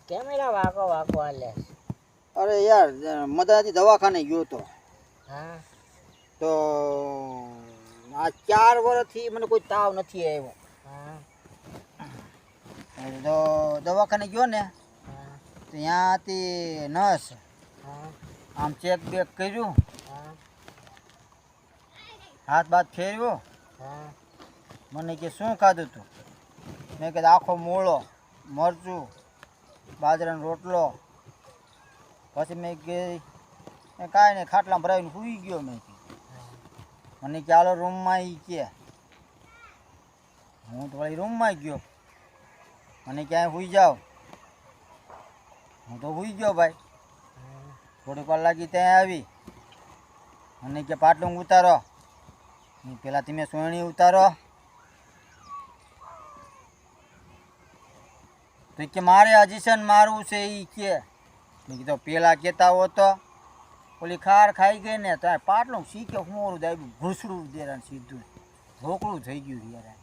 Camera વાકો વાકો હાલે. અરે યાર મદાથી દવાખાને ગયો તો. હા તો આ 4 વર્ષથી મને કોઈ તાવ નથી આવ્યો. હા તો દવાખાને ગયો ને હા તો ત્યાંથી નર્સ હા આમ ચેક બેક કર્યું, હા હાથ બાથ ફેરવ્યો. હા મને કે શું ખાધું તું? મેં કીધું આખો મૂળો, મરચું, બાજરાનો રોટલો. પછી મેં કાંઈ નહીં, ખાટલામાં ભરાવીને સૂઈ ગયો. મેં મને કે હાલો રૂમમાં એ કે. હું તો વળી રૂમમાં ગયો. મને ક્યાંય સૂઈ જાઓ. હું તો સૂઈ ગયો ભાઈ. થોડીક વાર લાગી ત્યાં આવી. મને કે પાટલું ઉતારો. પેલા તમે સોયણી ઉતારો. તો કે મારે હજીશન મારવું છે એ કે. મેં કીધું પેલા કહેતા હો તો ઓલી ખાર ખાઈ ગઈ ને તો પાટલું શીખે હું દાયું ઘૂસડું દેરા સીધું ઢોકળું થઈ ગયું યાર.